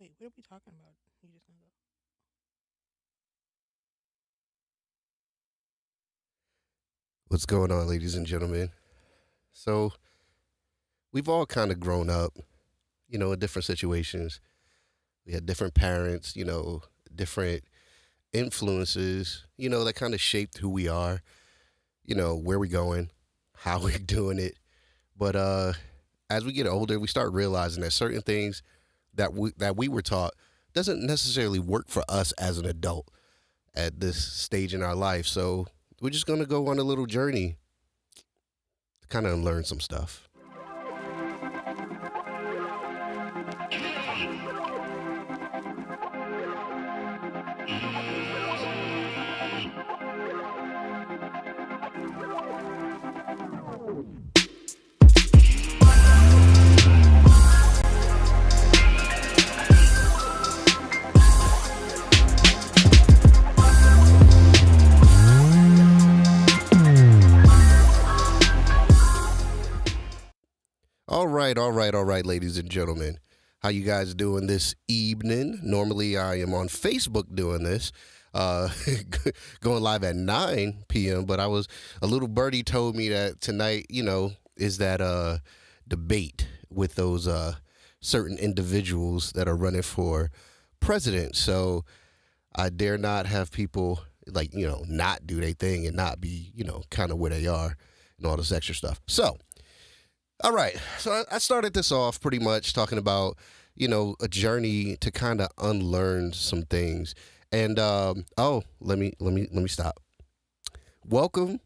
Wait, what are we talking about? You just gonna go? What's going on, ladies and gentlemen? So, we've all kind of grown up, in different situations. We had different parents, different influences, that kind of shaped who we are, where we're going, how we're doing it. But as we get older, we start realizing that certain things that we were taught doesn't necessarily work for us as an adult at this stage in our life. So, we're just going to go on a little journey to kind of unlearn some stuff. All right, ladies and gentlemen. How you guys doing this evening? Normally, I am on Facebook doing this, uh, going live at 9 p.m. But a little birdie told me that tonight, is that debate with those certain individuals that are running for president. So I dare not have people like not do their thing and not be kind of where they are and all this extra stuff. So all right. So I started this off pretty much talking about, a journey to kind of unlearn some things. And let me stop. Welcome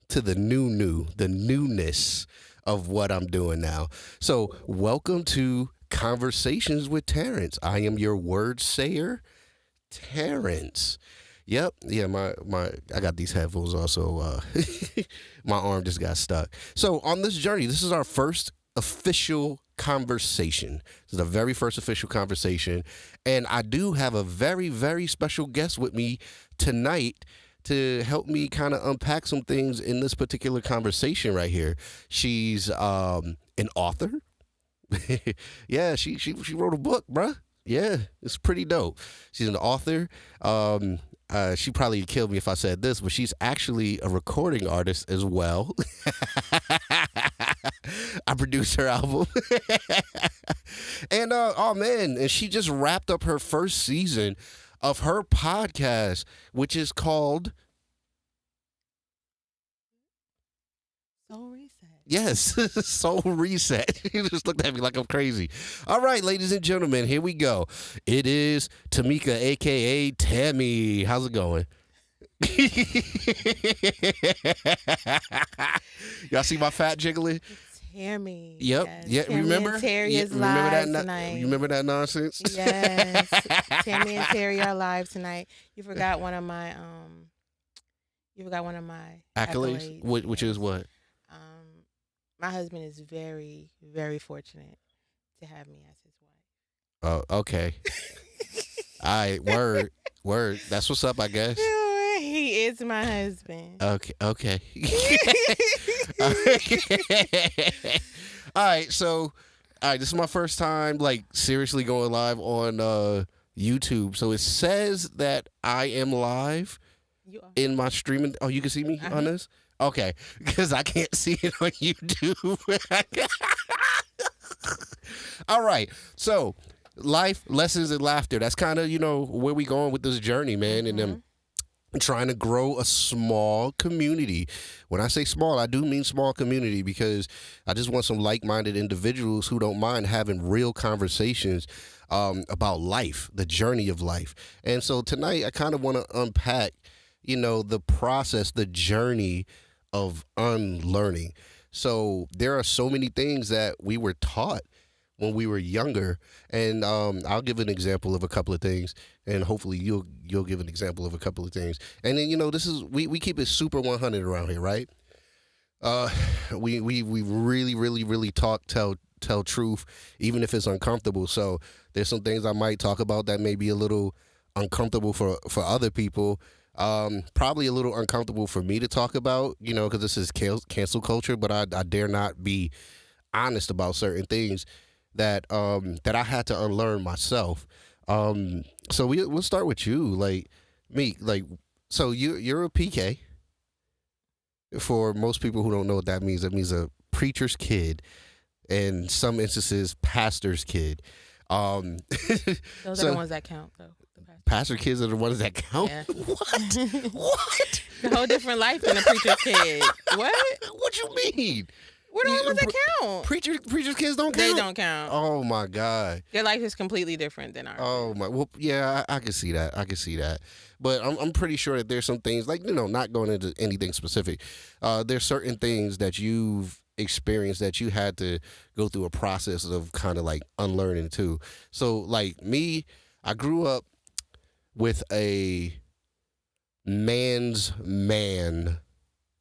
to the newness of what I'm doing now. So welcome to Conversations with Terrence. I am your word sayer, Terrence. Yep. Yeah, my I got these headphones also my arm just got stuck. So on this journey, this is our first official conversation. This is the very first official conversation. And I do have a very, very special guest with me tonight to help me kind of unpack some things in this particular conversation right here. She's an author. Yeah, she wrote a book, bruh. Yeah, it's pretty dope. She's an author. She probably killed me if I said this, but she's actually a recording artist as well. I produced her album. And oh man, and she just wrapped up her first season of her podcast, which is called Soul reset. Yes, Soul Reset. You just looked at me like I'm crazy. All right, ladies and gentlemen, here we go. It is Tamika, aka Tammy. How's it going? Y'all see my fat jiggling? Tammy. Yep. Yes. Yeah. Tammy Remember? and Terry Yeah, is remember live that? tonight. You remember that nonsense? Yes. Tammy and Terry are live tonight. You forgot one of my Accolades, accolades. which Yes. is what? My husband is very, very fortunate to have me as his Oh, okay. All right. Word. That's what's up, I guess. wife. He is my husband. Okay. All right, so this is my first time like seriously going live on YouTube. So it says that I am live You are. in my streaming. Oh, you can see me on this? Okay, because I can't see it on YouTube. All right, so life lessons and laughter. That's kind of where we going with this journey, man. And then trying to grow a small community. When I say small, I do mean small community because I just want some like-minded individuals who don't mind having real conversations about life, the journey of life. And so tonight, I kind of want to unpack, the process, the journey of unlearning. So there are so many things that we were taught when we were younger, and I'll give an example of a couple of things, and hopefully you'll give an example of a couple of things. And then this is we keep it super 100 around here, right? We really talk tell truth, even if it's uncomfortable. So there's some things I might talk about that may be a little uncomfortable for other people. Probably a little uncomfortable for me to talk about, because this is cancel culture. But I dare not be honest about certain things that I had to unlearn myself. So we'll start with you, like me, like so you're a PK. For most people who don't know what that means, that means a preacher's kid, in some instances, pastor's kid. Um, Those are the so ones that count, though. The past. pastor kids are the ones that count. Yeah. What? What? The whole different life than a preacher's kid. What? What you mean? We're the only ones that count. Preacher's kids don't count. They don't count. Oh my god. Their life is completely different than ours. Oh my. Well, yeah, I can see that. I can see that. But I'm pretty sure that there's some things, like, not going into anything specific. There's certain things that you've experienced that you had to go through a process of kind of like unlearning too. So like me, I grew up with a man's man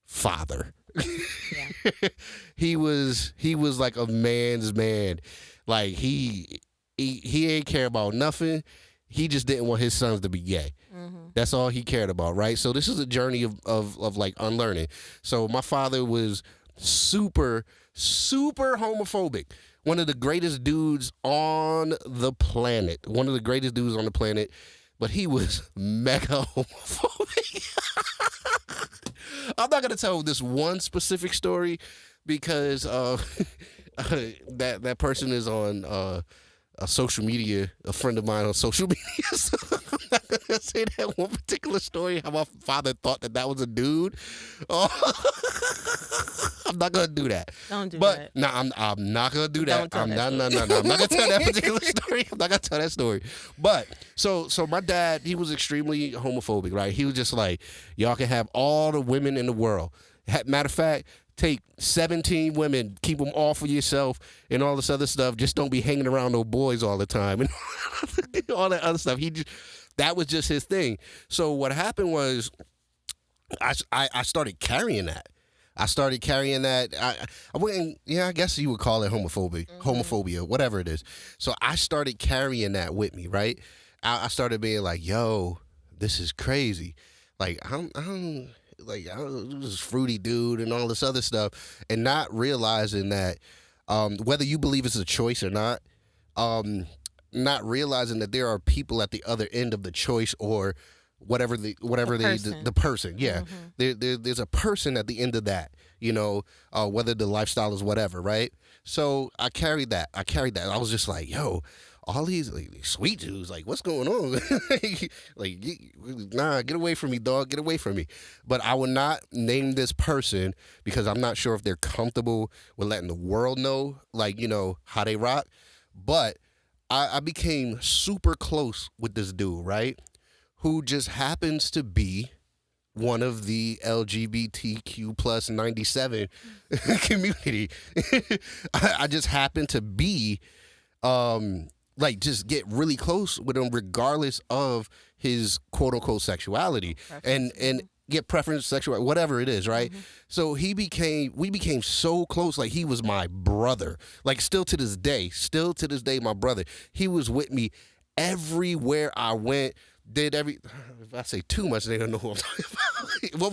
father. Yeah. he was like a man's man. Like he ain't care about nothing. He just didn't want his sons to be gay. Mm-hmm. That's all he cared about, right? So this is a journey of like unlearning. So my father was super, super homophobic. One of the greatest dudes on the planet. One of the greatest dudes on the planet. But he was mega homophobic. I'm not gonna tell this one specific story because that person is on a social media, a friend of mine on social media. So I'm not gonna say that one particular story. How my father thought that was a dude. Oh, I'm not gonna do that. Don't do But that. no, I'm not gonna do that. Don't tell I'm that not. story. No. I'm not gonna tell that particular story. I'm not gonna tell that story. But so my dad, he was extremely homophobic, right? He was just like, y'all can have all the women in the world. Matter of fact, take 17 women, keep them all for yourself, and all this other stuff. Just don't be hanging around no boys all the time and all that other stuff. That was just his thing. So what happened was, I started carrying that. I started carrying that. I wouldn't. Yeah, I guess you would call it homophobia, whatever it is. So I started carrying that with me, right? I started being like, "Yo, this is crazy." Like I'm this fruity dude and all this other stuff, and not realizing that whether you believe it's a choice or not, not realizing that there are people at the other end of the choice or the person. Yeah, there's a person at the end of that. Whether the lifestyle is whatever, right? So I carried that. I was just like, yo, all these like, sweet dudes, like, what's going on? Like, nah, get away from me, dog. Get away from me. But I will not name this person because I'm not sure if they're comfortable with letting the world know, like, how they rock. But I became super close with this dude, right? Who just happens to be one of the LGBTQ plus 97 community. I just happen to be just get really close with him regardless of his quote unquote sexuality and get preference, sexuality, whatever it is, right? Mm-hmm. So we became so close. Like, he was my brother. Like, still to this day, my brother. He was with me everywhere I went. If I say too much, they don't know who I'm talking about.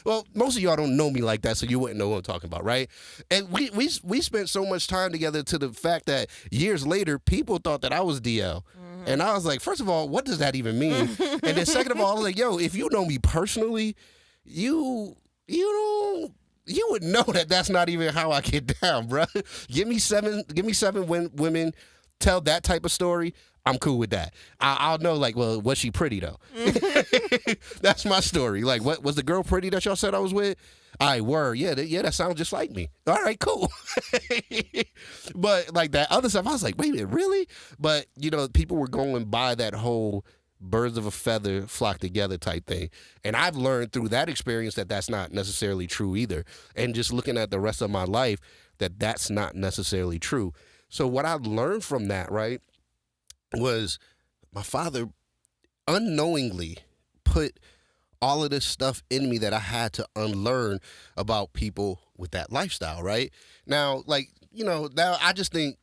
Well, most of y'all don't know me like that, so you wouldn't know who I'm talking about, right? And we spent so much time together to the fact that years later, people thought that I was DL. Mm-hmm. And I was like, first of all, what does that even mean? And then second of all, I was like, yo, if you know me personally, you would know that that's not even how I get down, bro. Give me seven women, tell that type of story. I'm cool with that. I'll know, like, well, was she pretty, though? That's my story. Like, what was the girl pretty that y'all said I was with? I were. Yeah, that sounds just like me. All right, cool. But, like, that other stuff, I was like, wait a minute, really? But, people were going by that whole birds of a feather flock together type thing. And I've learned through that experience that that's not necessarily true either. And just looking at the rest of my life, that's not necessarily true. So what I learned from that, right, was my father unknowingly put all of this stuff in me that I had to unlearn about people with that lifestyle, right? Now, like, now I just think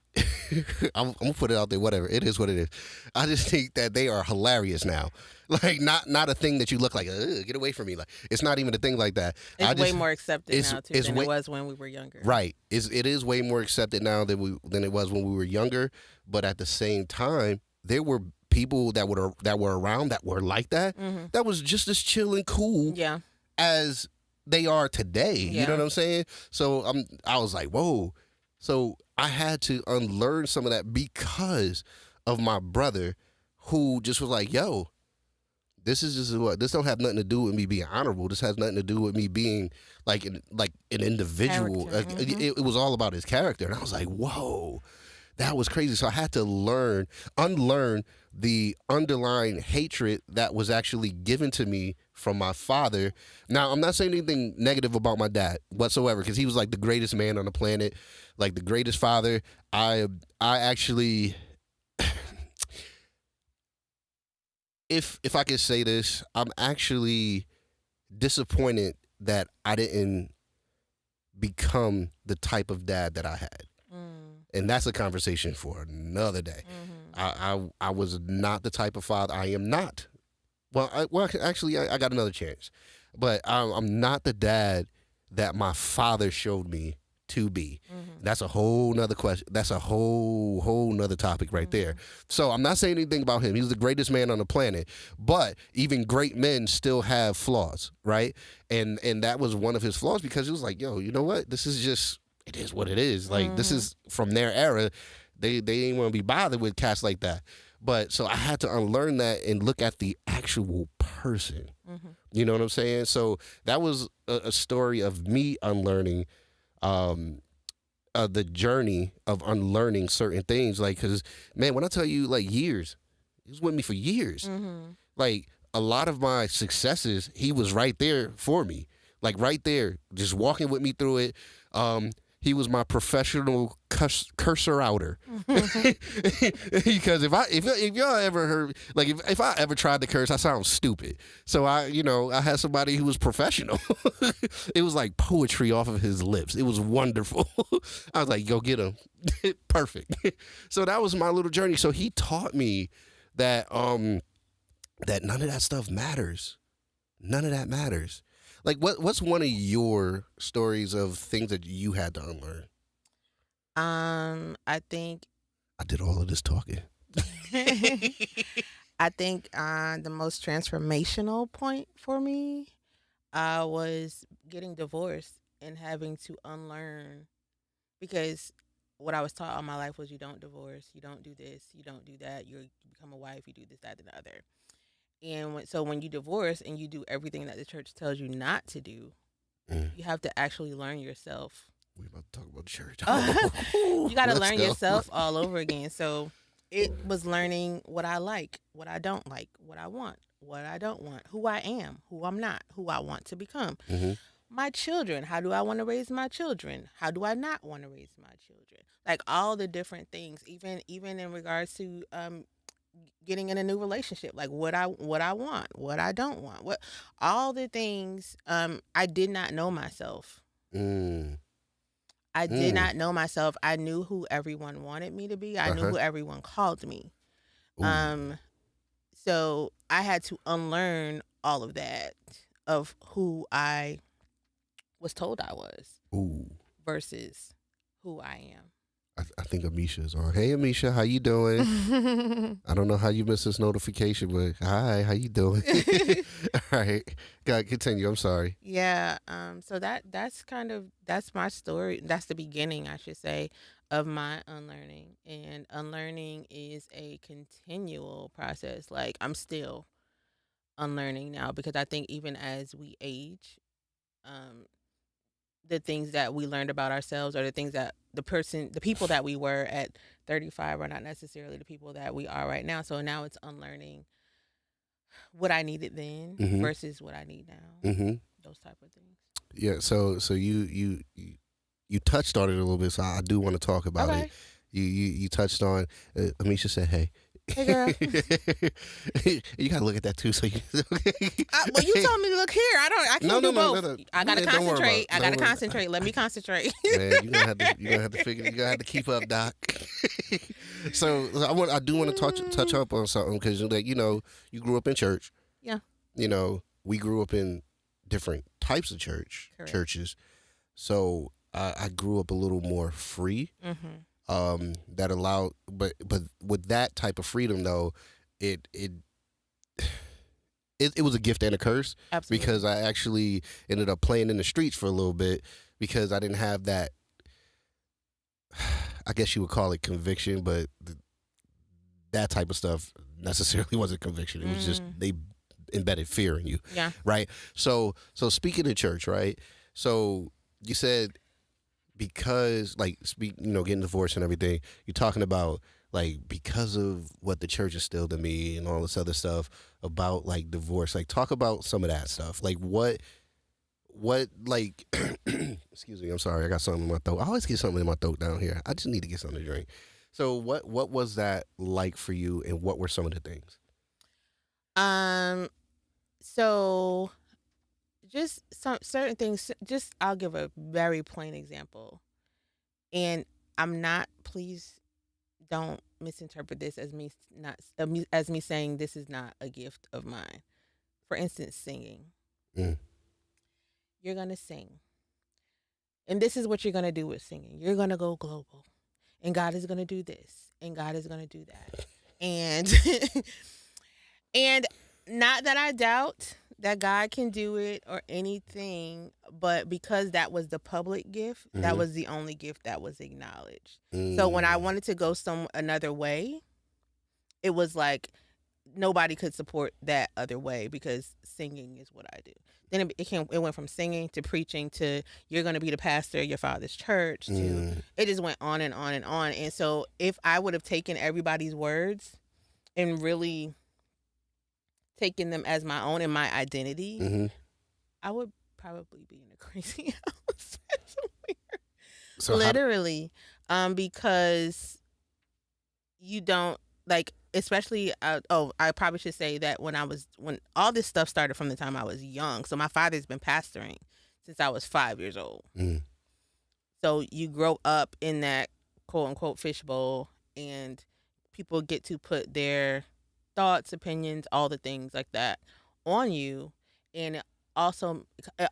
I'm gonna put it out there. Whatever it is, what it is. I just think that they are hilarious now. Like not a thing that you look like. Get away from me. Like it's not even a thing like that. It's way more accepted now too it's than way it was when we were younger. right. It is way more accepted now than it was when we were younger. But at the same time, there were people that were around that were like that. That was just as chill and cool Yeah. as they are today. You know Yeah. what I'm saying? So I was like, whoa. So I had to unlearn some of that because of my brother, who just was like, yo, this is just what this don't have nothing to do with me being honorable. This has nothing to do with me being like an individual. Character. It was all about his character, and I was like, whoa, that was crazy. So I had to unlearn the underlying hatred that was actually given to me from my father. Now, I'm not saying anything negative about my dad whatsoever, because he was like the greatest man on the planet, like the greatest father. I actually, if I could say this, I'm actually disappointed that I didn't become the type of dad that I had. And that's a conversation for another day. I was not the type of father. I am not. Actually, I got another chance, but I'm not the dad that my father showed me to be. That's a whole nother question. That's a whole nother topic right there. So I'm not saying anything about him. He's the greatest man on the planet, but even great men still have flaws, right? And that was one of his flaws, because it was like, yo, you know what? This is just, it is what it is. Like, this is from their era. They ain't want to be bothered with cats like that. But so I had to unlearn that and look at the actual person. You know what I'm saying? So that was a story of me unlearning the journey of unlearning certain things. Like, because, man, when I tell you, like, years, he was with me for years. Like, a lot of my successes, he was right there for me. Like, right there, just walking with me through it. He was my professional cursor outer. Because if y'all ever heard, like, if I ever tried to curse, I sound stupid. So I had somebody who was professional. It was like poetry off of his lips. It was wonderful. I was like, go get him. Perfect. So that was my little journey. So he taught me that that none of that stuff matters. None of that matters. Like, what's one of your stories of things that you had to unlearn? I think I did all of this talking. I think the most transformational point for me was getting divorced and having to unlearn, because what I was taught all my life was, you don't divorce, you don't do this, you don't do that, you become a wife, you do this, that, and the other. And so when you divorce and you do everything that the church tells you not to do, you have to actually learn yourself. We about to talk about church. You got to learn yourself all over again. So it was learning what I like, what I don't like, what I want, what I don't want, who I am, who I'm not, who I want to become. My children, how do I want to raise my children? How do I not want to raise my children? Like, all the different things, even in regards to getting in a new relationship, like what I want, what I don't want, what all the things. I did not know myself. I did not know myself. I knew who everyone wanted me to be. I knew who everyone called me. So I had to unlearn all of that, of who I was told I was versus who I am. I think Amisha's on. Hey, Amisha, how you doing? I don't know how you missed this notification, but hi, how you doing? All right, God, continue. I'm sorry. Yeah. So that's my story. That's the beginning, I should say, of my unlearning. And unlearning is a continual process. Like, I'm still unlearning now, because I think even as we age, the things that we learned about ourselves, or the things that the people that we were at 35 are not necessarily the people that we are right now. So now it's unlearning what I needed then versus what I need now. Those type of things. Yeah. So you touched on it a little bit. So I do want to talk about it. You touched on. Amisha said, "Hey." Hey, girl. You gotta look at that too. So you, Well, you told me to look here. I can't do both. I gotta Man, don't worry about concentrate. it. I Don't gotta worry. concentrate. Let me concentrate. Man, you gonna have to figure. You gonna have to keep up, Doc. So I do want to touch up on something because like you grew up in church. Yeah. We grew up in different types of Correct. churches. So I grew up a little more free. Mm-hmm. That allowed, but with that type of freedom though, it was a gift and a curse. Absolutely. Because I actually ended up playing in the streets for a little bit because I didn't have that. I guess you would call it conviction, but that type of stuff necessarily wasn't conviction. It was just they embedded fear in you. Yeah. Right. So speaking of church, right? So you said because getting divorced and everything, you're talking about like because of what the church instilled in me and all this other stuff about like divorce. Like talk about some of that stuff. Like what like excuse me, I'm sorry, I got something in my throat. I always get something in my throat down here. I just need to get something to drink. So what was that like for you and what were some of the things? So just some certain things. Just I'll give a very plain example, and I'm not. Please don't misinterpret this as me not as me saying this is not a gift of mine. For instance, singing. Mm. You're gonna sing, and this is what you're gonna do with singing. You're gonna go global, and God is gonna do this, and God is gonna do that, and and not that I doubt that God can do it or anything, but because that was the public gift, that was the only gift that was acknowledged. So when I wanted to go another way, it was like nobody could support that other way because singing is what I do. Then it went from singing to preaching to you're going to be the pastor of your father's church to it just went on and on and on. And so if I would have taken everybody's words and really taken them as my own and my identity, I would probably be in a crazy house somewhere. So literally, because you don't like, especially. I probably should say that when all this stuff started from the time I was young. So my father's been pastoring since I was 5 years old. So you grow up in that quote unquote fishbowl, and people get to put their thoughts, opinions, all the things like that on you, and it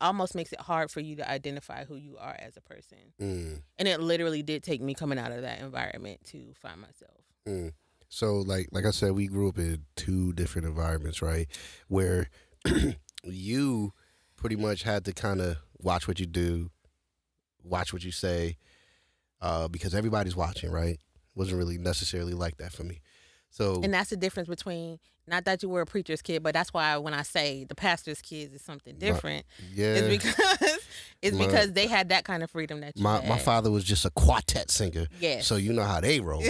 almost makes it hard for you to identify who you are as a person. And it literally did take me coming out of that environment to find myself. So like I said, we grew up in two different environments, right? Where you pretty much had to kind of watch what you do, watch what you say, because everybody's watching, right? Wasn't really necessarily like that for me. So, and that's the difference between, not that you were a preacher's kid, but that's why when I say the pastor's kids is something different, it's because they had that kind of freedom that you had. My father was just a quartet singer. Yes. So you know how they roll.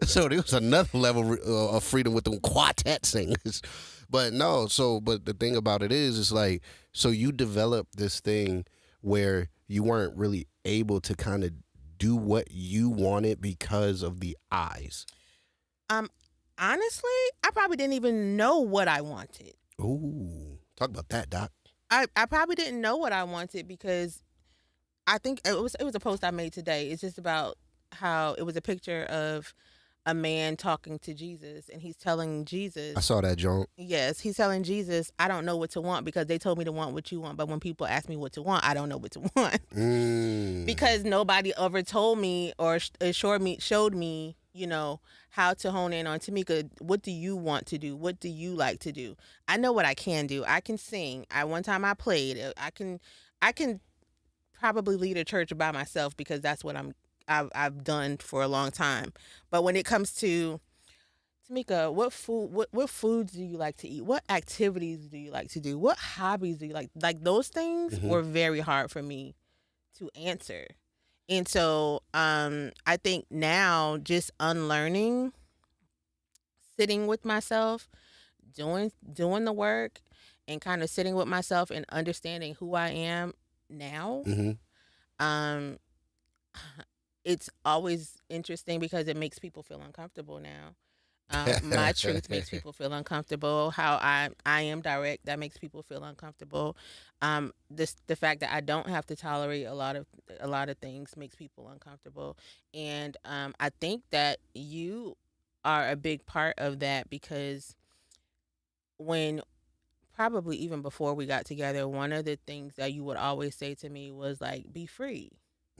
So there was another level of freedom with them quartet singers. But no, but the thing about it is like, so you developed this thing where you weren't really able to kind of do what you wanted because of the eyes. Honestly, I probably didn't even know what I wanted. Ooh, talk about that, Doc. I probably didn't know what I wanted because I think it was a post I made today. It's just about how it was a picture of a man talking to Jesus, and he's telling Jesus. I saw that, John. Yes, he's telling Jesus, I don't know what to want because they told me to want what you want, but when people ask me what to want, I don't know what to want. Because nobody ever told me or showed me, how to hone in on, Tamika, what do you want to do? What do you like to do? I know what I can do. I can sing. One time I played. I can probably lead a church by myself because that's what I've done for a long time. But when it comes to, Tamika, what foods do you like to eat? What activities do you like to do? What hobbies do you like? Like those things were very hard for me to answer. And so I think now just unlearning, sitting with myself, doing the work, and kind of sitting with myself and understanding who I am now. It's always interesting because it makes people feel uncomfortable now. My truth makes people feel uncomfortable. How I am direct, that makes people feel uncomfortable. The fact that I don't have to tolerate a lot of things makes people uncomfortable. And I think that you are a big part of that because when probably even before we got together, one of the things that you would always say to me was like, "Be free."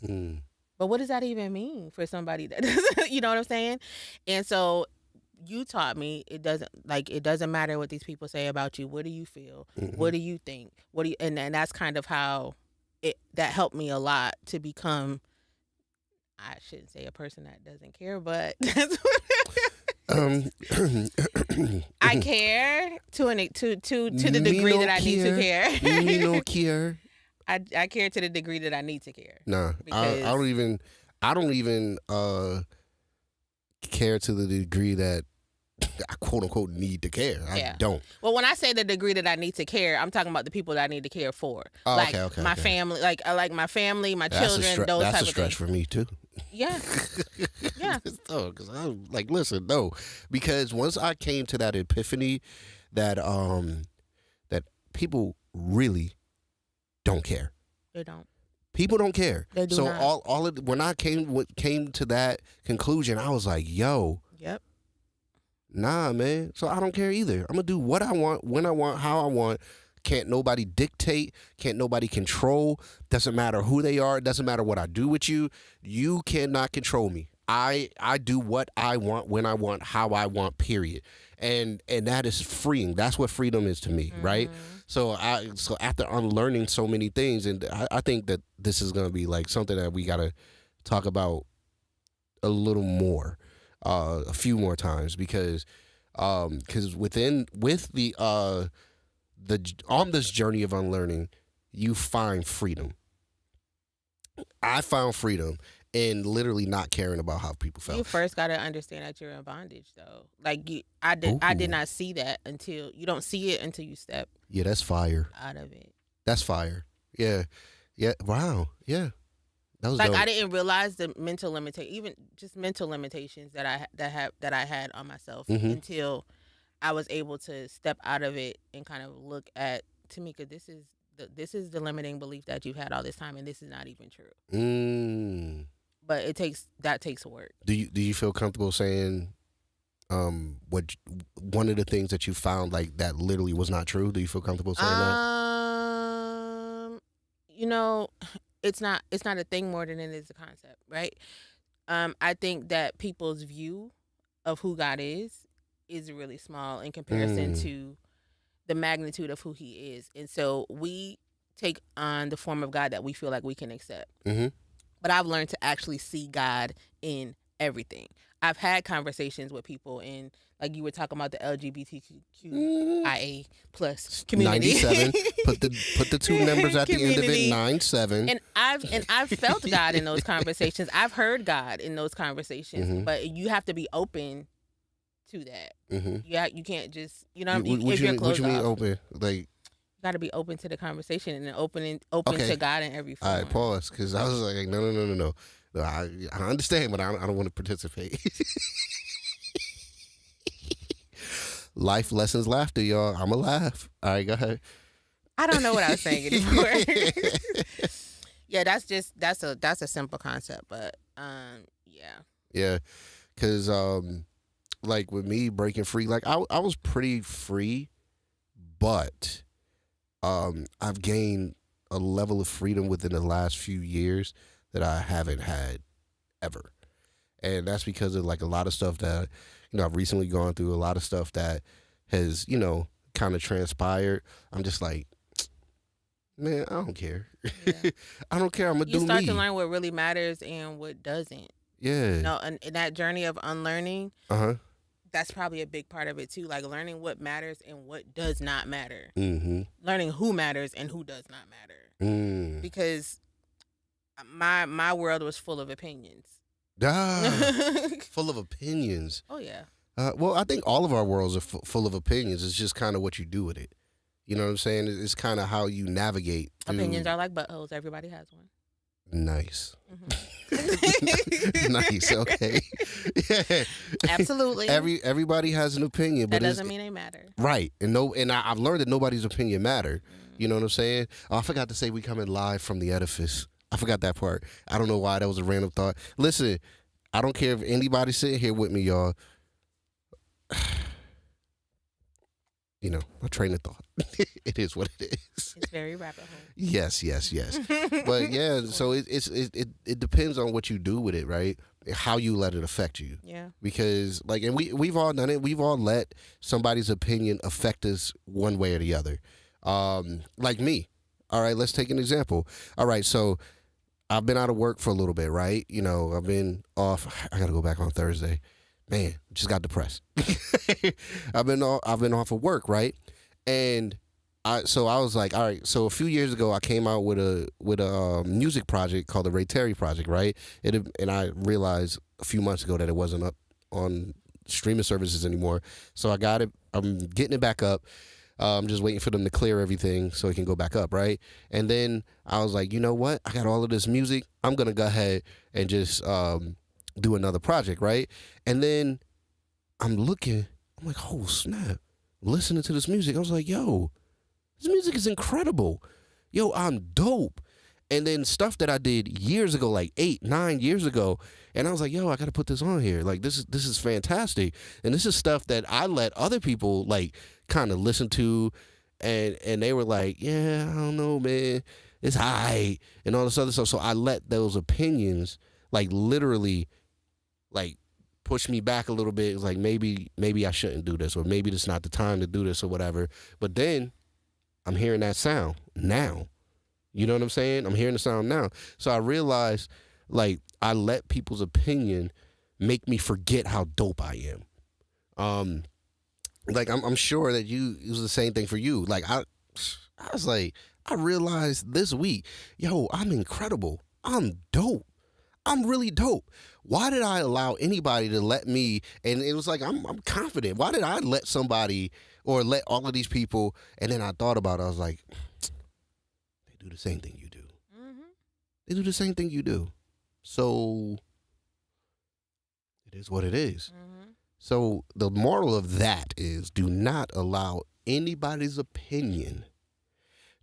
Mm. But what does that even mean for somebody that doesn't, you know what I'm saying? And so you taught me it doesn't matter what these people say about you. What do you feel? Mm-hmm. What do you think? What do you and that's kind of how it that helped me a lot to become I shouldn't say a person that doesn't care, but that's I care to the degree that I need to care. Me no care. I care to the degree that I need to care. Nah, I don't even care to the degree that I quote unquote need to care. I don't. Well, when I say the degree that I need to care, I'm talking about the people that I need to care for. Oh, like okay, my family, like I like my family, my children, those type of things. That's a stretch for me too. Yeah. Yeah. No, because I'm like, listen, no, because once I came to that epiphany that that people really don't care. They don't. People don't care. They do so not. all of when I came to that conclusion, I was like, yo, Yep. nah, man. So I don't care either. I'm gonna do what I want, when I want, how I want. Can't nobody dictate. Can't nobody control. Doesn't matter who they are. Doesn't matter what I do with you. You cannot control me. I do what I want, when I want, how I want. Period. And that is freeing. That's what freedom is to me, right? So after unlearning so many things, and I think that this is gonna be like something that we gotta talk about a little more, a few more times, because on this journey of unlearning, you find freedom. I found freedom in literally not caring about how people felt. You first got to understand that you're in bondage, though. Like I did not see that until you don't see it until you step. Yeah, that's fire. Out of it. That's fire. Yeah. Wow. Yeah. That was like dope. I didn't realize the mental even just mental limitations that I had on myself until I was able to step out of it and kind of look at Tamika. This is the limiting belief that you've had all this time, and this is not even true. But that takes work. Do you feel comfortable saying what one of the things that you found like that literally was not true? Do you feel comfortable saying that? You know, it's not a thing more than it is a concept, right? I think that people's view of who God is really small in comparison to the magnitude of who he is. And so we take on the form of God that we feel like we can accept. But I've learned to actually see God in everything. I've had conversations with people in, like you were talking about the LGBTQIA plus community. 97. Put the two numbers at the end of it. 97. And I've felt God in those conversations. I've heard God in those conversations. But you have to be open to that. Yeah, you can't just What you mean open? Like, got to be open to the conversation and open to God in every form. All right, pause, because I was like, no. I understand, but I don't want to participate. Life lessons, laughter, y'all. I'ma laugh. All right, go ahead. I don't know what I was saying anymore. Yeah, that's a simple concept, but yeah, because like with me breaking free, like I was pretty free, but I've gained a level of freedom within the last few years that I haven't had ever. And that's because of like a lot of stuff that, I've recently gone through, a lot of stuff that has, kind of transpired. I'm just like, man, I don't care. Yeah. I don't care. I'm going to do me. You start to learn what really matters and what doesn't. Yeah. No, and in that journey of unlearning, that's probably a big part of it too. Like learning what matters and what does not matter. Learning who matters and who does not matter. Because my world was full of opinions. Full of opinions. Oh yeah. Well, I think all of our worlds are full of opinions. It's just kind of what you do with it. You know what I'm saying? It's kind of how you navigate. Opinions are like buttholes. Everybody has one. Nice. Mhm. Nice. Okay. Yeah. Absolutely. Everybody has an opinion, That but doesn't mean they matter. right. And no, and I've learned that nobody's opinion matter. You know Mm. what I'm saying? Oh, I forgot to say we coming live from the edifice. I forgot that part. I don't know why that was a random thought. Listen, I don't care if anybody's sitting here with me, y'all. You know, my train of thought. It is what it is. It's very rabbit hole. Yes, yes, yes. But yeah, so it depends on what you do with it, right? How you let it affect you. Yeah. Because like, and we've all done it. We've all let somebody's opinion affect us one way or the other. Like me. All right, let's take an example. All right, so I've been out of work for a little bit, right? You know, I've been off. I got to go back on Thursday. Man, just got depressed. I've been off of work, right? And I was like, all right. So a few years ago, I came out with a music project called the Ray Terry Project, right? And I realized a few months ago that it wasn't up on streaming services anymore. So I got it. I'm getting it back up. I'm just waiting for them to clear everything so it can go back up, right? And then I was like, you know what? I got all of this music. I'm gonna go ahead and just do another project, right? And then I'm looking. I'm like, oh snap! Listening to this music, I was like, yo, this music is incredible. Yo, I'm dope. And then stuff that I did years ago, like 8, 9 years ago, and I was like, yo, I gotta put this on here. Like this is fantastic. And this is stuff that I let other people like kind of listen to, and they were like, yeah, I don't know, man, it's high and all this other stuff. So I let those opinions like literally like push me back a little bit. It was like maybe I shouldn't do this, or maybe this is not the time to do this, or whatever. But then I'm hearing that sound now. You know what I'm saying? I'm hearing the sound now. So I realized, like, I let people's opinion make me forget how dope I am. Like I'm sure that it was the same thing for you. Like I was like, I realized this week, yo, I'm incredible. I'm dope. I'm really dope. Why did I allow anybody to let me? And it was like I'm confident. Why did I let somebody or let all of these people? And then I thought about it. I was like, they do the same thing you do. Mm-hmm. They do the same thing you do. So it is what it is. Mm-hmm. So the moral of that is do not allow anybody's opinion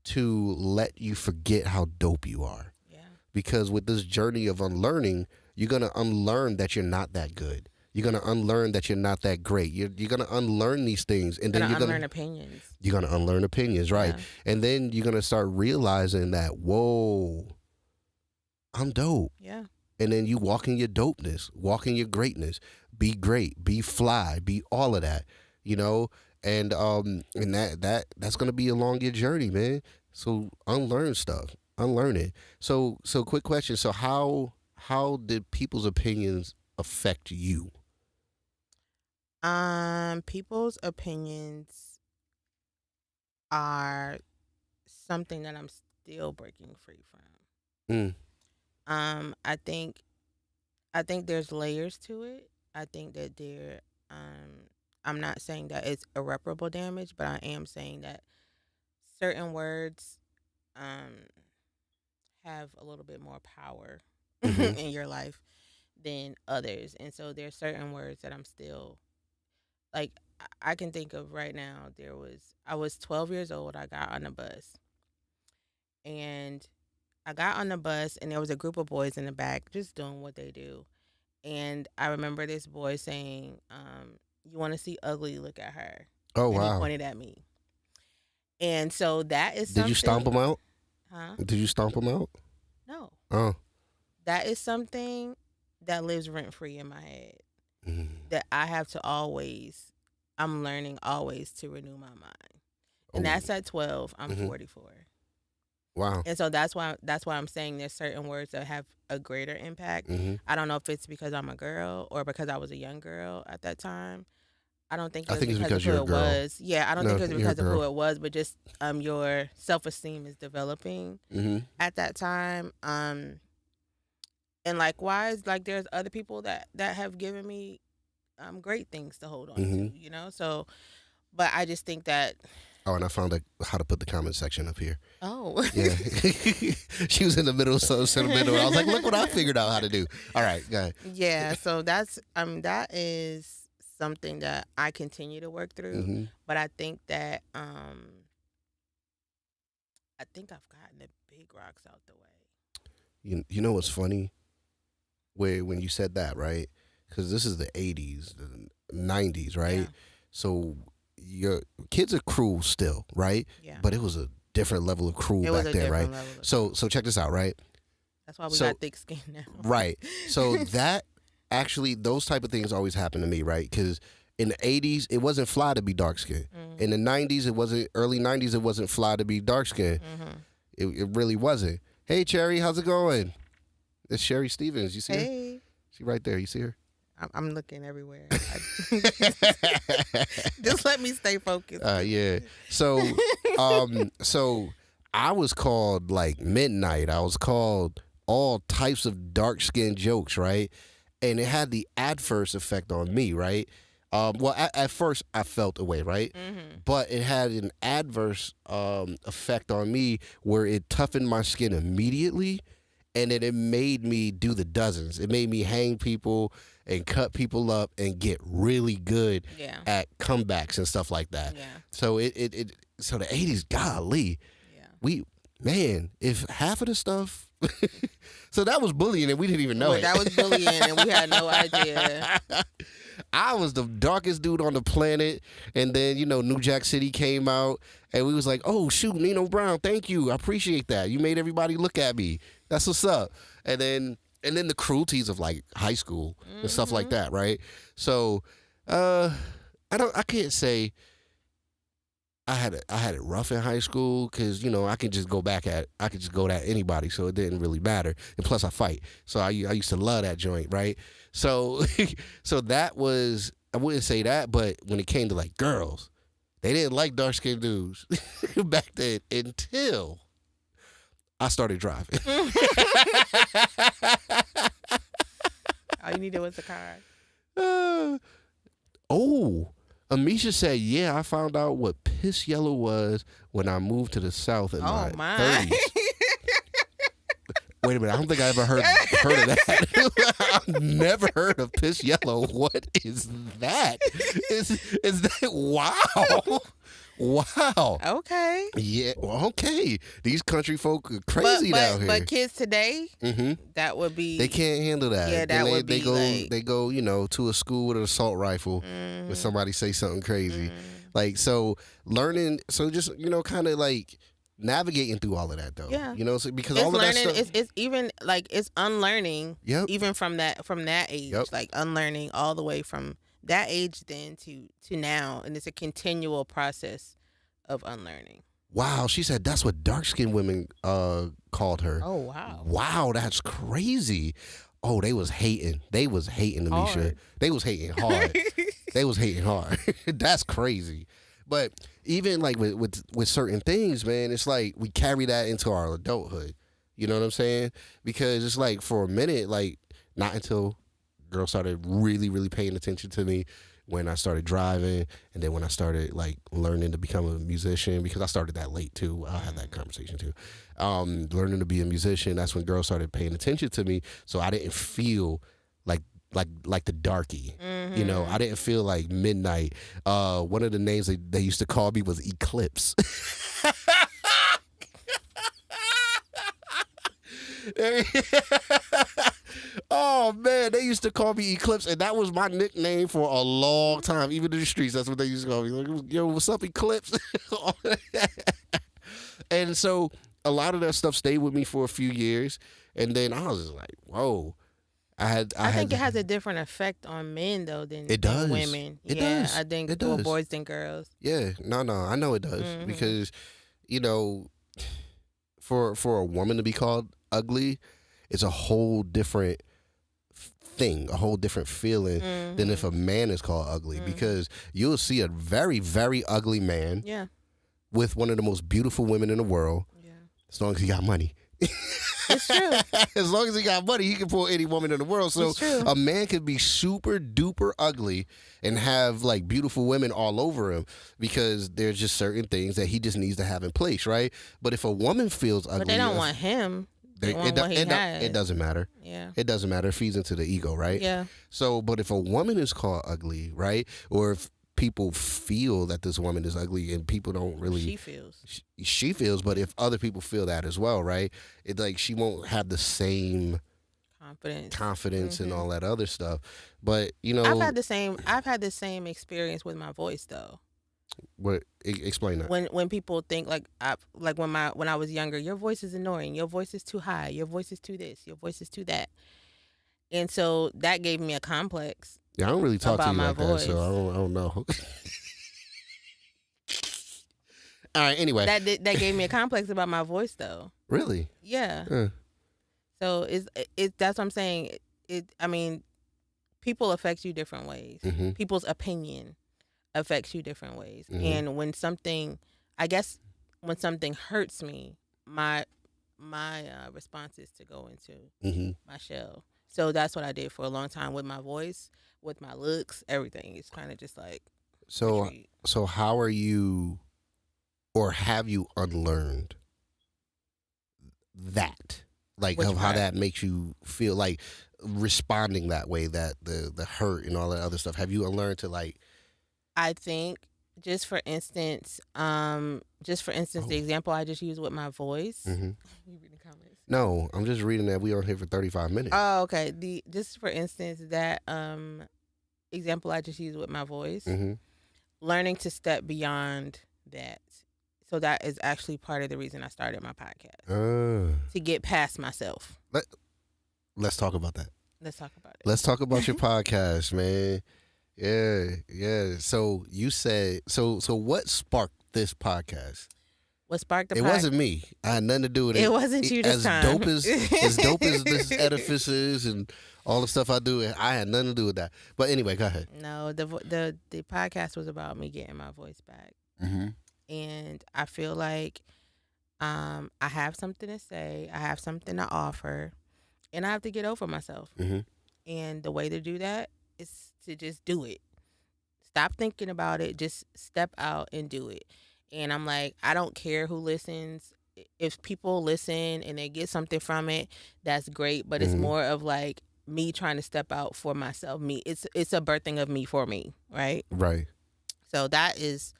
to let you forget how dope you are. Yeah. Because with this journey of unlearning, you're going to unlearn that you're not that good. You're going to unlearn that you're not that great. You're going to unlearn these things. And then you're going to unlearn opinions. You're going to unlearn opinions, right? Yeah. And then you're going to start realizing that, whoa, I'm dope. Yeah. And then you walk in your dopeness, walk in your greatness. Be great, be fly, be all of that, you know? And that's gonna be along your journey, man. So unlearn stuff. Unlearn it. So quick question. So how did people's opinions affect you? People's opinions are something that I'm still breaking free from. Mm. I think there's layers to it. I think that I'm not saying that it's irreparable damage, but I am saying that certain words um have a little bit more power Mm-hmm. in your life than others. And so there's certain words that I'm still like I can think of right now. I was 12 years old. I got on the bus. And I got on the bus and there was a group of boys in the back just doing what they do. And I remember this boy saying, you want to see ugly, look at her. Oh And he wow. pointed at me. And so that is Did you stomp something. them out? Huh? Did you stomp them out? No. Oh. That is something that lives rent free in my head. Mm. That I'm learning always to renew my mind. Oh. And that's at 12. I'm Mhm. 44. Wow. And so that's why I'm saying there's certain words that have a greater impact. Mm-hmm. I don't know if it's because I'm a girl or because I was a young girl at that time. I don't think it I was think it's because of because who you're a it girl. was. Yeah, I don't No, think it was you're a because of who girl. it was, but just your self-esteem is developing Mm-hmm. at that time. And likewise, like there's other people that have given me great things to hold on Mm-hmm. to, you know? So, but I just think that Oh, and I found how to put the comment section up here. Oh. Yeah. She was in the middle, so sentimental. I was like, look what I figured out how to do. All right, go ahead. Yeah, so that is something that I continue to work through. Mm-hmm. But I think that I think I've gotten the big rocks out the way. You know what's funny? When you said that, right? Because this is the 80s, the 90s, right? Yeah. So your kids are cruel still, right? Yeah. But it was a different level of cruel It was back a then, right? different level of So check this out, right? That's why we So- got thick skin now. Right. So that actually, those type of things always happen to me, right? Because in the 80s, it wasn't fly to be dark skinned. Mhm. In the 90s, early 90s, it wasn't fly to be dark skinned. Mhm. It really wasn't. Hey, Cherry, how's it going? It's Sherry Stevens. You see her? Hey, She right there. You see her? I'm looking everywhere. Just let me stay focused. Yeah. So, so I was called like midnight. I was called all types of dark skinned jokes, right? And it had the adverse effect on me, right? Well, at first I felt away, right? Mm-hmm. But it had an adverse effect on me where it toughened my skin immediately, and then it made me do the dozens. It made me hang people and cut people up and get really good Yeah. at comebacks and stuff like that. Yeah. So so the 80s, golly, Yeah. if half of the stuff, so that was bullying and we didn't even know it. That was bullying and we had no idea. I was the darkest dude on the planet, and then New Jack City came out, and we was like, "Oh shoot, Nino Brown, thank you, I appreciate that. You made everybody look at me. That's what's up." And then the cruelties of like high school and stuff like that, right? So, I can't say I had it rough in high school because I could just go at anybody, so it didn't really matter. And plus, I fight, so I used to love that joint, right? So, so that was, I wouldn't say that, but when it came to like girls, they didn't like dark skinned dudes back then until I started driving. All you needed was a car. Amisha said, yeah, I found out what piss yellow was when I moved to the South in my 30s. Wait a minute, I don't think I ever heard of that. I've never heard of piss yellow. What is that? Is that wow? Wow. Okay. Yeah. Well, okay. These country folk are crazy down here. But kids today, Mm-hmm. that would be. They can't handle that. Yeah, that would be They go, to a school with an assault rifle when somebody say something crazy. Like, so learning, so just, kind of like navigating through all of that though. Yeah. So because It's all of learning. that stuff. It's even like it's unlearning. Yep. Even from that age, Yep. like unlearning all the way from that age then to now, and it's a continual process of unlearning. Wow, she said that's what dark-skinned women called her. Oh wow. Wow, that's crazy. Oh, they was hating. They was hating Amisha. Hard. They was hating hard. They was hating hard. That's crazy. But even like with certain things, man, it's like we carry that into our adulthood. You know what I'm saying? Because it's like for a minute, like not until girls started really, really paying attention to me when I started driving, and then when I started like learning to become a musician, because I started that late too. I'll have that conversation too. Learning to be a musician, that's when girls started paying attention to me. So I didn't feel like the darky. I didn't feel like midnight. One of the names they used to call me was Eclipse. Oh man, they used to call me Eclipse, and that was my nickname for a long time. Even in the streets, that's what they used to call me. Like, yo, what's up, Eclipse? And so a lot of that stuff stayed with me for a few years, and then I was just like, whoa. I think it has a different effect on men though than women. It does. I think it more does. boys than girls. Yeah, no, I know it does because, for a woman to be called ugly, it's a whole different thing, a whole different feeling than if a man is called ugly, because you'll see a very, very ugly man with one of the most beautiful women in the world, as long as he got money. It's true. As long as he got money, he can pull any woman in the world. So It's true. a man could be super duper ugly and have like beautiful women all over him because there's just certain things that he just needs to have in place, right? But if a woman feels ugly, But they don't want him. They want what he has. It doesn't matter. Yeah. It doesn't matter. It feeds into the ego, right? Yeah. So, but if a woman is called ugly, right, or if people feel that this woman is ugly and people don't really, she feels, but if other people feel that as well, right, it like she won't have the same confidence and all that other stuff. But I've had the same experience with my voice though. What? Explain that. When people think when I was younger, your voice is annoying, your voice is too high, your voice is too this, your voice is too that, and so that gave me a complex. Yeah, I don't really talk to you like voice. that, so I don't know. All right. Anyway, that gave me a complex about my voice, though. Really? Yeah. So that's what I'm saying. I mean, people affect you different ways. Mm-hmm. People's opinion affects you different ways, mm-hmm. and when something hurts me, my response is to go into my shell. So that's what I did for a long time with my voice, with my looks, everything. It's kind of just like retreat. So how are you, or have you unlearned that? Like how that makes you feel, like responding that way, that the hurt and all that other stuff. Have you unlearned to like? I think just for instance, the example I just used with my voice. Mm-hmm. You reading comments? No, I'm just reading that we are here for 35 minutes. Oh, okay. Just for instance, that example I just used with my voice, learning to step beyond that. So that is actually part of the reason I started my podcast, to get past myself. Let's talk about that. Let's talk about it. Let's talk about your podcast, man. Yeah. So you said, so what sparked this podcast? What sparked the podcast? It wasn't me. I had nothing to do with it. It wasn't you this time. As dope as this edifice is and all the stuff I do, I had nothing to do with that. But anyway, go ahead. No, the podcast was about me getting my voice back. Mm-hmm. And I feel like I have something to say. I have something to offer. And I have to get over myself. Mm-hmm. And the way to do that is to just do it. Stop thinking about it. Just step out and do it. And I'm like, I don't care who listens. If people listen and they get something from it, that's great. But it's more of like me trying to step out for myself. Me, it's a birthing of me for me, right? Right. So that is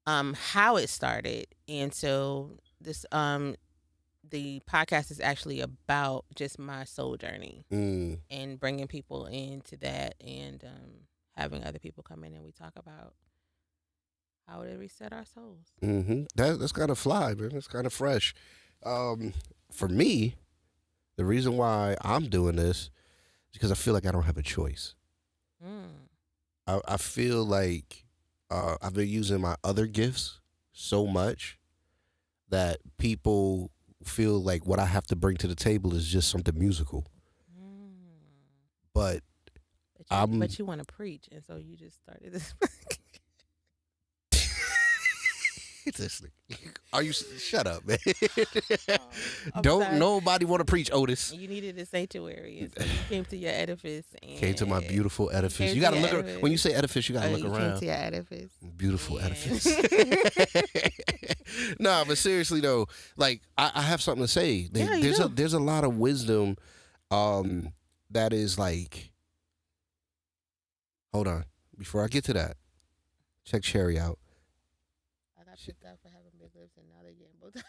how it started. And so this the podcast is actually about just my soul journey and bringing people into that, and having other people come in and we talk about how to reset our souls. Mm-hmm. That's kind of fly, man. That's kind of fresh. For me, the reason why I'm doing this is because I feel like I don't have a choice. I feel like I've been using my other gifts so much that people feel like what I have to bring to the table is just something musical. But you want to preach, and so you just started this. Are you? Shut up, man. Don't sorry. Nobody want to preach, Otis. You needed a sanctuary, and so you came to your edifice. And came to my beautiful edifice. You got to look. When you say edifice, you got to look around. Came to your edifice. Beautiful edifice. No, but seriously though, like I have something to say. There's a lot of wisdom, that is like. Hold on, before I get to that, check Sherry out. I got picked out for having big lips, and now they're getting Botox.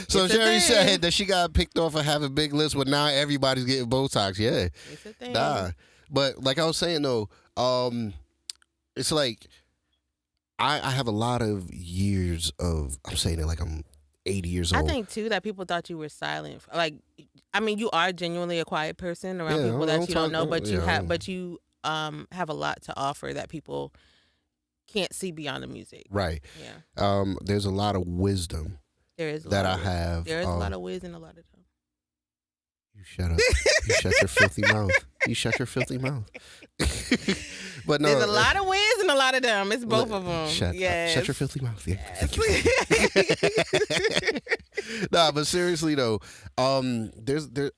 So Sherry said that she got picked off for having big lips, but now everybody's getting Botox. Yeah, it's a thing. Nah, but like I was saying though, it's like I have a lot of years of. I'm saying it like I'm 80 years old. I think too that people thought you were silent. Like, I mean, you are genuinely a quiet person around people that you don't know, but you have a lot to offer that people can't see beyond the music. Right. Yeah. There's a lot of wisdom. There is that I have. There is a lot of wisdom, a lot of time. You shut up. You shut your filthy mouth. You shut your filthy mouth. But no, there's a lot of wins and a lot of them. It's both of them. Shut your filthy mouth. Yeah, Yes. nah, but seriously though, I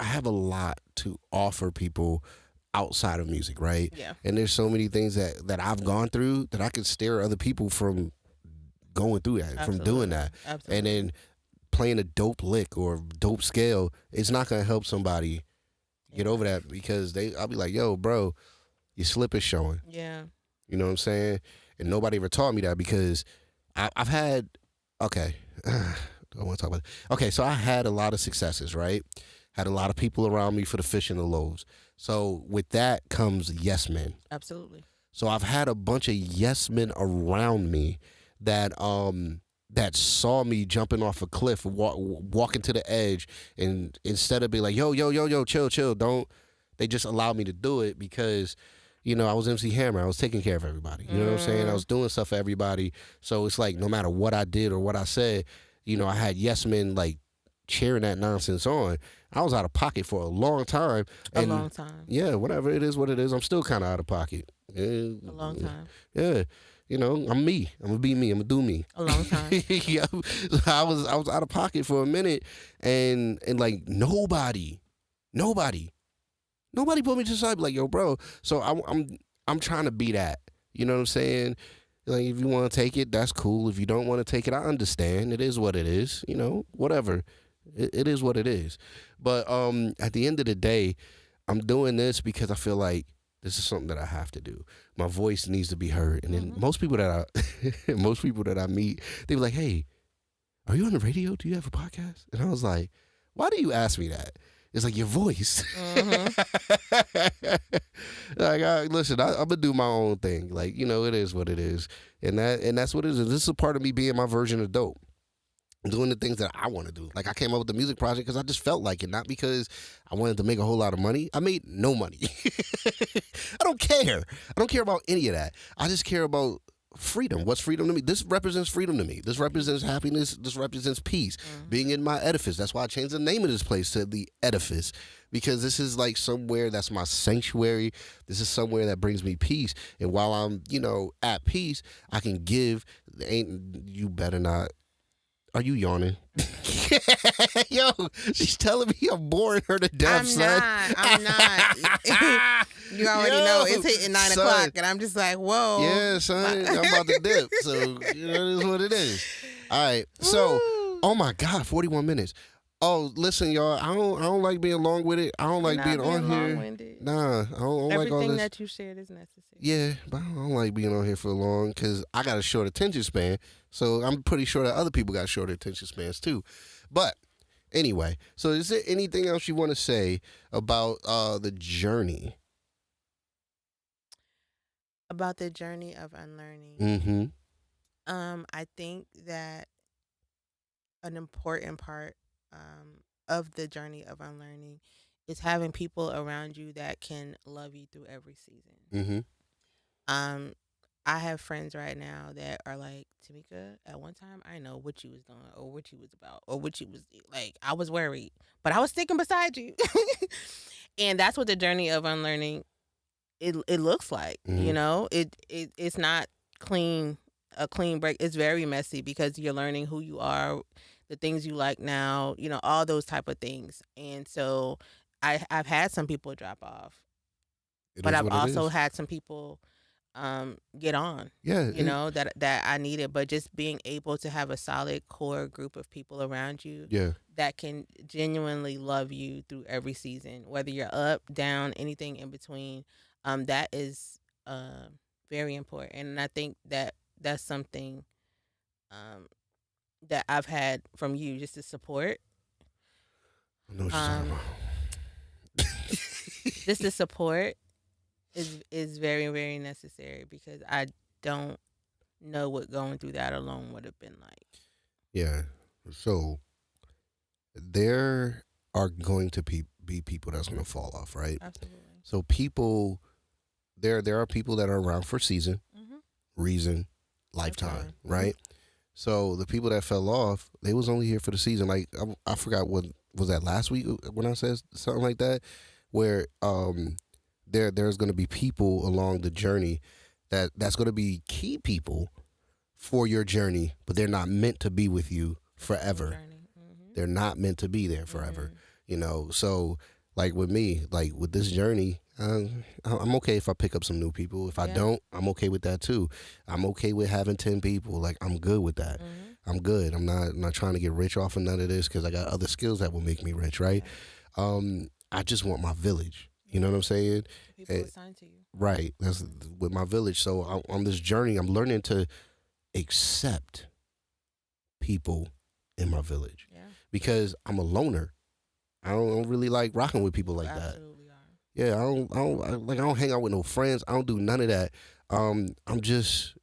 have a lot to offer people outside of music, right? Yeah. And there's so many things that I've gone through that I could steer other people from going through that, Absolutely. from doing that. Absolutely. And then playing a dope lick or dope scale, it's not gonna help somebody get over that, because I'll be like, yo, bro, your slip is showing. Yeah. You know what I'm saying? And nobody ever taught me that, because I've had, okay, I want to talk about it. Okay, so I had a lot of successes, right? Had a lot of people around me for the fish and the loaves. So with that comes yes men. Absolutely. So I've had a bunch of yes men around me that saw me jumping off a cliff, walking to the edge, and instead of being like, yo, chill, don't, they just allowed me to do it because, you know, I was MC Hammer. I was taking care of everybody. You know what I'm saying? I was doing stuff for everybody. So it's like, no matter what I did or what I said, you know, I had yes men like cheering that nonsense on. I was out of pocket for a long time. A long time. Yeah, whatever it is, what it is. I'm still kind of out of pocket. Yeah, A long time. Yeah. You know, I'm me. I'm gonna be me. I'm gonna do me. A long time. Yeah, I was out of pocket for a minute, and like nobody put me to the side. Like, yo, bro. So I'm trying to be that. You know what I'm saying? Like, if you want to take it, that's cool. If you don't want to take it, I understand. It is what it is. You know, whatever. It is what it is. But at the end of the day, I'm doing this because I feel like this is something that I have to do. My voice needs to be heard. And then most people that I meet, they be like, hey, are you on the radio? Do you have a podcast? And I was like, why do you ask me that? It's like your voice. Like, listen, I'm gonna do my own thing. Like, you know, it is what it is. And that's what it is. This is a part of me being my version of dope. Doing the things that I want to do. Like, I came up with the music project because I just felt like it, not because I wanted to make a whole lot of money. I made no money. I don't care. I don't care about any of that. I just care about freedom. What's freedom to me? This represents freedom to me. This represents happiness. This represents peace. Being in my edifice. That's why I changed the name of this place to the Edifice, because this is like somewhere that's my sanctuary. This is somewhere that brings me peace. And while I'm, you know, at peace, I can give. You better not. Are you yawning? Yo, she's telling me I'm boring her to death, son. I'm not. You already know it's hitting 9 o'clock, and I'm just like, whoa. Yeah, son, I'm about to dip. So, you know, it is what it is. All right. So, oh my God, 41 minutes. Oh, listen, y'all. I don't like being long with it. I don't like being on here. Nah, I don't like all this. Everything that you shared is necessary. Yeah, but I don't like being on here for long because I got a short attention span. So I'm pretty sure that other people got short attention spans too. But anyway, so is there anything else you want to say about the journey? About the journey of unlearning. Mm-hmm. I think that an important part of the journey of unlearning is having people around you that can love you through every season. Mm-hmm. I have friends right now that are like, Tamika, at one time I know what you was doing or what you was about or what you was like. I was worried, but I was sticking beside you. And that's what the journey of unlearning it looks like. You know, it's not a clean break. It's very messy because you're learning who you are, the things you like now, you know, all those type of things. And so I've had some people drop off, but I've also had some people get on. Yeah. You know, that I needed, but just being able to have a solid core group of people around you that can genuinely love you through every season, whether you're up, down, anything in between. That is very important. And I think that that's something that I've had from you, just the support. I know what you're talking about. Just the support is very, very necessary because I don't know what going through that alone would have been like. Yeah. So there are going to be people that's going to fall off, right? Absolutely. So people, there are people that are around for season, reason, lifetime, right? So the people that fell off, they was only here for the season. Like I forgot what was that last week when I said something like that, where there's going to be people along the journey that's going to be key people for your journey, but they're not meant to be with you forever. They're not meant to be there forever. So like with me, like with this journey, I'm okay if I pick up some new people. If I don't, I'm okay with that too. I'm okay with having 10 people. Like, I'm good with that. I'm good. I'm not trying to get rich off of none of this because I got other skills that will make me rich, right? I just want my village. You know what I'm saying? People assigned to you. Right. That's with my village. So on this journey, I'm learning to accept people in my village because I'm a loner. I don't really like rocking with people like that. Yeah, I don't hang out with no friends. I don't do none of that. I'm just,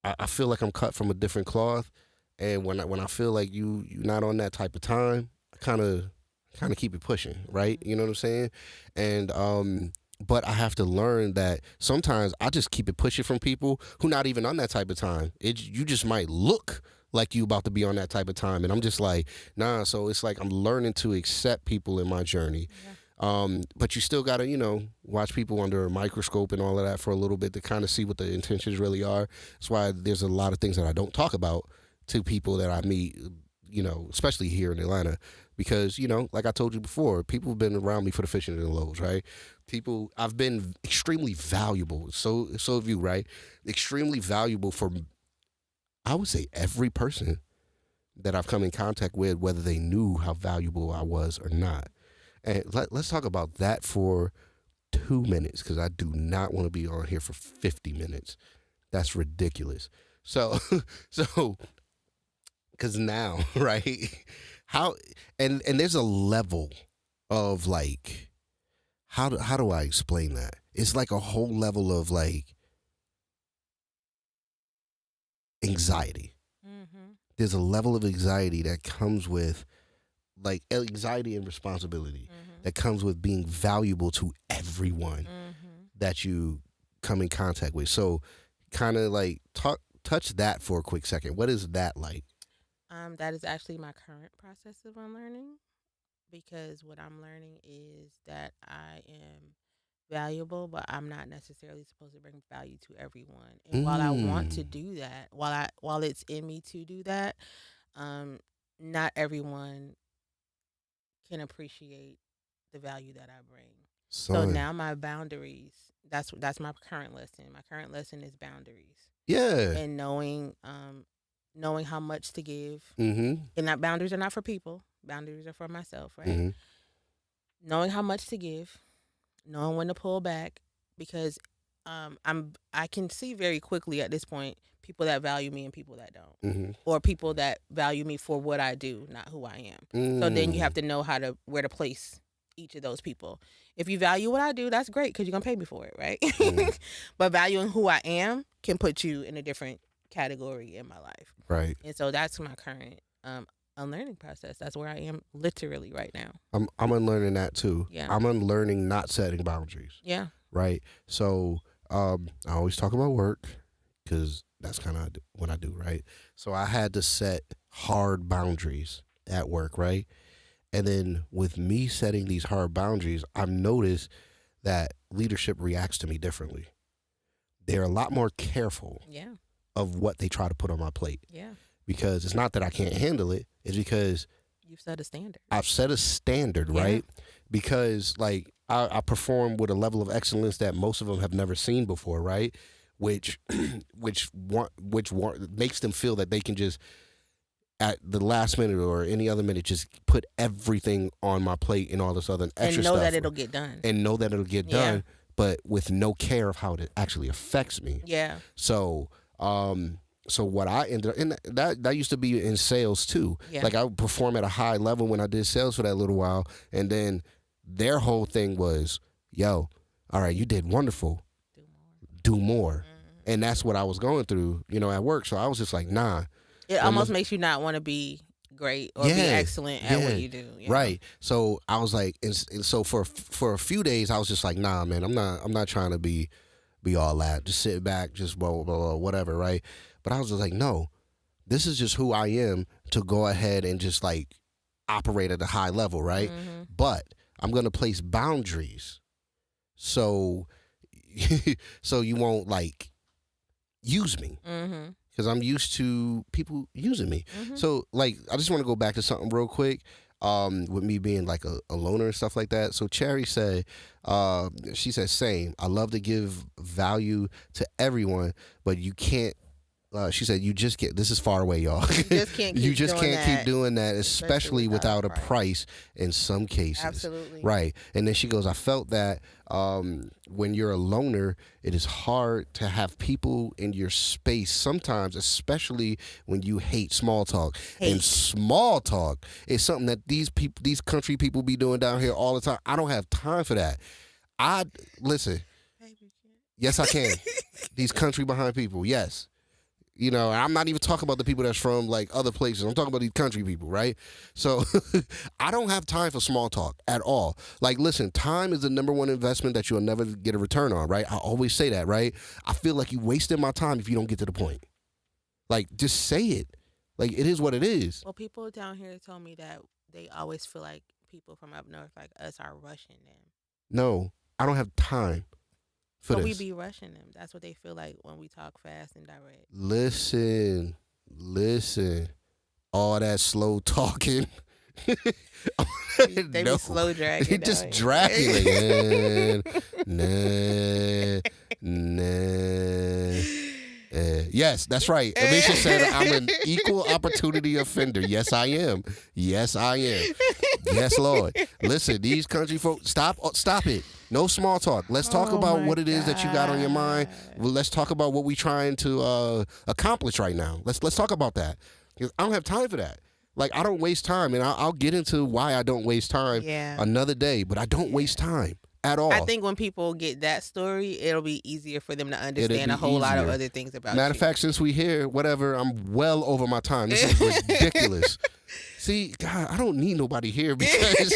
I feel like I'm cut from a different cloth, and when I feel like you're not on that type of time, I kind of keep it pushing, right? You know what I'm saying? And but I have to learn that sometimes I just keep it pushing from people who not even on that type of time. You just might look like you about to be on that type of time, and I'm just like, nah. So it's like I'm learning to accept people in my journey. But you still gotta, watch people under a microscope and all of that for a little bit to kind of see what the intentions really are. That's why there's a lot of things that I don't talk about to people that I meet, especially here in Atlanta, because, like I told you before, people have been around me for the fishing and the loaves, right? I've been extremely valuable. So have you, right? Extremely valuable for, I would say, every person that I've come in contact with, whether they knew how valuable I was or not. And let's talk about that for 2 minutes, because I do not want to be on here for 50 minutes. That's ridiculous. So, because now, right? How and there's a level of like, how do I explain that? It's like a whole level of like anxiety. There's a level of anxiety that comes with like anxiety and responsibility that comes with being valuable to everyone that you come in contact with. So kind of like touch that for a quick second. What is that like? That is actually my current process of unlearning, because what I'm learning is that I am valuable, but I'm not necessarily supposed to bring value to everyone. And while I want to do that, while it's in me to do that, not everyone can appreciate the value that I bring. So now my boundaries, that's my current lesson. My current lesson is boundaries. Yeah. And knowing how much to give. And that boundaries are not for people. Boundaries are for myself, right? Knowing how much to give, knowing when to pull back, because I can see very quickly at this point people that value me and people that don't, or people that value me for what I do, not who I am. So then you have to know where to place each of those people. If you value what I do, that's great because you're gonna pay me for it, right? But valuing who I am can put you in a different category in my life, right? And so that's my current unlearning process. That's where I am literally right now. I'm unlearning that too. Yeah. I'm unlearning not setting boundaries. Yeah. Right. So I always talk about work because that's kind of what I do, right? So I had to set hard boundaries at work, right? And then with me setting these hard boundaries, I've noticed that leadership reacts to me differently. They're a lot more careful of what they try to put on my plate. Yeah. Because it's not that I can't handle it. It's because you've set a standard. I've set a standard, right? Because like I perform with a level of excellence that most of them have never seen before, right? Which makes them feel that they can just at the last minute or any other minute just put everything on my plate and all this other extra stuff. And know that it'll get done. And know that it'll get done, but with no care of how it actually affects me. Yeah. So so what I ended up, and that used to be in sales too. Yeah. Like I would perform at a high level when I did sales for that little while, and then their whole thing was, yo, all right, you did wonderful. Do more. And that's what I was going through, at work. So I was just like, nah. It almost makes you not want to be great or be excellent at what you do. Right. So I was like, and so for a few days, I was just like, nah, man, I'm not trying to be all that. Just sit back, just blah, blah, blah, whatever, right? But I was just like, no, this is just who I am to go ahead and just like operate at a high level, right? But I'm going to place boundaries so so you won't like use me Mm-hmm. because I'm used to people using me. Mm-hmm. So like I just want to go back to something real quick. With me being like a loner and stuff like that. So Cherry said, she said, same. I love to give value to everyone, but you can't. She said, "You just can't. This is far away, y'all. You just can't keep you just doing can't that, keep doing that, especially without a price in some cases. Absolutely. Right." And then she goes, "I felt that when you're a loner, it is hard to have people in your space sometimes, especially when you hate small talk. And small talk is something that these people, these country people, be doing down here all the time. I don't have time for that. I listen. Yes, I can. These country behind people, yes." You know, I'm not even talking about the people that's from like other places. I'm talking about these country people, right? So I don't have time for small talk at all. Like, listen, time is the number one investment that you'll never get a return on, right? I always say that, right? I feel like you wasted my time if you don't get to the point. Like, just say it. Like, it is what it is. Well, people down here told me that they always feel like people from up north, like us, are rushing them. No, I don't have time. But we be rushing them. That's what they feel like when we talk fast and direct. Listen. All that slow talking. They be slow dragging. Just dragging. Nah. Yes, that's right. Alicia said I'm an equal opportunity offender. Yes, I am. Yes, Lord. Listen, these country folks, stop it. No small talk. Let's talk about what it is that you got on your mind. Well, let's talk about what we're trying to accomplish right now. Let's talk about that. Because I don't have time for that. Like, I don't waste time, and I'll get into why I don't waste time another day. But I don't waste time at all. I think when people get that story, it'll be easier for them to understand a whole lot of other things about Matter of fact, since we here, whatever, I'm well over my time. This is ridiculous. See, God, I don't need nobody here because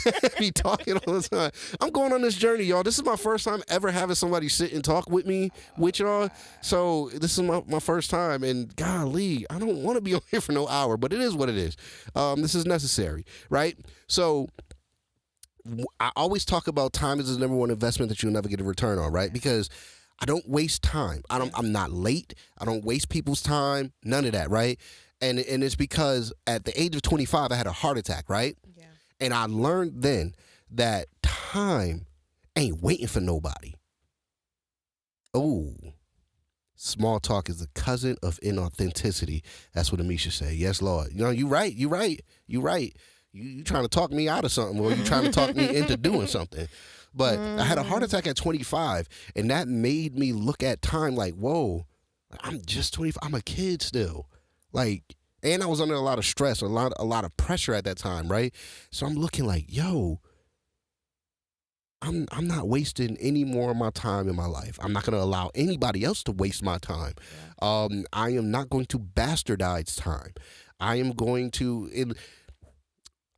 I be talking all the time. I'm going on this journey, y'all. This is my first time ever having somebody sit and talk with me, with y'all. So this is my first time, and golly, I don't want to be on here for no hour, but it is what it is. This is necessary, right? So I always talk about time as the number one investment that you'll never get a return on, right? Because I don't waste time. I'm not late. I don't waste people's time. None of that, right? And it's because at the age of 25, I had a heart attack, right? Yeah. And I learned then that time ain't waiting for nobody. Oh, small talk is the cousin of inauthenticity. That's what Amisha said. Yes, Lord. You know, you right. You trying to talk me out of something, or you trying to talk me into doing something. But I had a heart attack at 25, and that made me look at time like, whoa, I'm just 25. I'm a kid still. Like, and I was under a lot of stress, a lot of pressure at that time, right? So I'm looking like, yo, I'm not wasting any more of my time in my life. I'm not going to allow anybody else to waste my time. Yeah. I am not going to bastardize time. I am going to.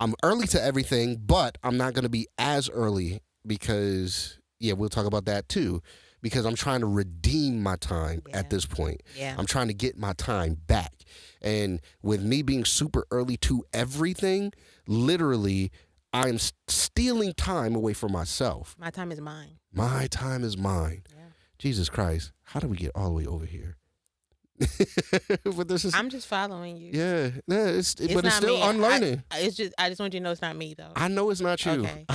I'm early to everything, but I'm not going to be as early because, we'll talk about that too. Because I'm trying to redeem my time at this point. Yeah. I'm trying to get my time back. And with me being super early to everything, literally, I'm stealing time away from myself. My time is mine. My time is mine. Yeah. Jesus Christ. How did we get all the way over here? But this is, I'm just following you. Yeah. But it's still me. Unlearning. I just want you to know it's not me, though. I know it's not you. Okay.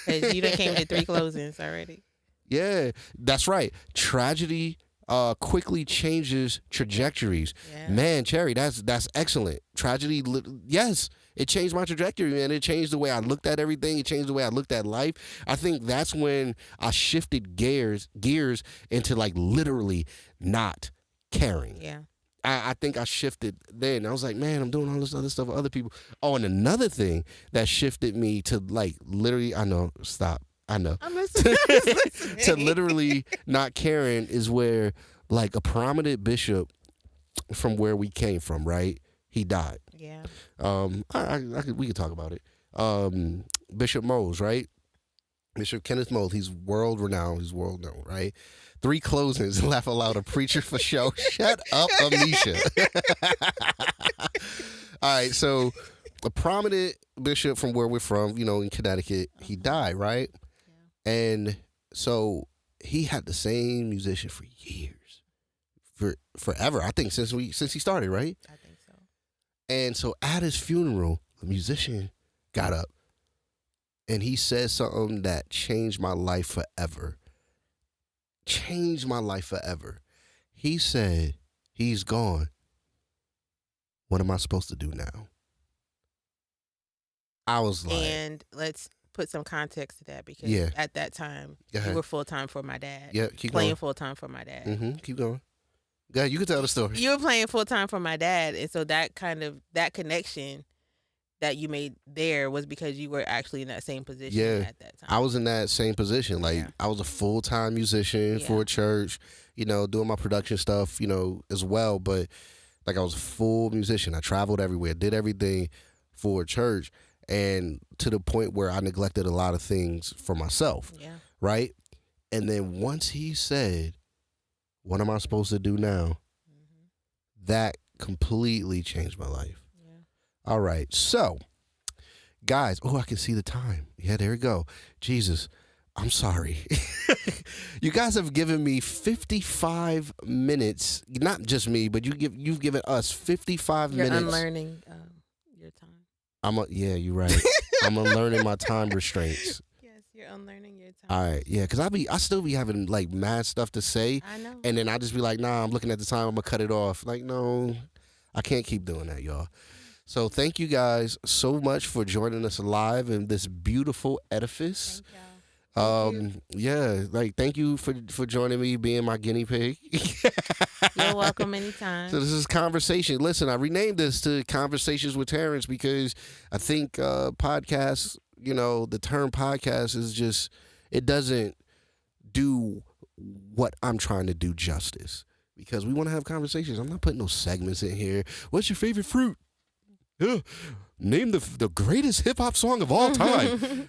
Because you done came to 3 closings already. Yeah, that's right. Tragedy quickly changes trajectories. Yeah. Man, Cherry, that's excellent. Tragedy, yes, it changed my trajectory, man. It changed the way I looked at everything. It changed the way I looked at life. I think that's when I shifted gears into like literally not caring. Yeah. I think I shifted then. I was like, man, I'm doing all this other stuff with other people. Oh, and another thing that shifted me to like literally, I know, stop. I know. I'm listening. To literally not caring is where, like, a prominent bishop from where we came from, right? He died. Yeah. We could talk about it. Bishop Mose, right? Bishop Kenneth Mose. He's world renowned. He's world known, right? 3 closings. Laugh aloud. A preacher for show. Shut up, Amisha. All right. So, a prominent bishop from where we're from, in Connecticut, he died, right? And so he had the same musician for years, forever. I think since he started, right? I think so. And so at his funeral, the musician got up and he said something that changed my life forever. Changed my life forever. He said, "He's gone. What am I supposed to do now?" I was like, and let's put some context to that because Yeah. at that time Go ahead. you were full time for my dad. Yeah, keep playing going. full time for my dad. Keep going. Go ahead, you can tell the story. You were playing full time for my dad, and so that connection that you made there was because you were actually in that same position at that time. I was in that same position. Like, Yeah. I was a full-time musician for a church, doing my production stuff, as well. But, like, I was a full musician. I traveled everywhere, did everything for a church, and to the point where I neglected a lot of things for myself, right? And then once he said, "What am I supposed to do now?" That completely changed my life. All right, so, guys, I can see the time. Yeah, there we go. Jesus, I'm sorry. You guys have given me 55 minutes. Not just me, but you've given us 55 You're minutes. unlearning your time. Yeah, you're right. I'm unlearning my time restraints. Yes, you're unlearning your time. All right, yeah, because I still be having, like, mad stuff to say. I know. And then I just be like, nah, I'm looking at the time, I'm going to cut it off. Like, no, I can't keep doing that, y'all. So thank you guys so much for joining us live in this beautiful edifice. Thank you. Yeah, like, thank you for joining me, being my guinea pig. You're welcome anytime. So this is Conversation. Listen, I renamed this to Conversations with Terrence because I think podcasts, the term podcast is just, it doesn't do what I'm trying to do justice. Because we want to have conversations. I'm not putting no segments in here. What's your favorite fruit? Name the greatest hip hop song of all time.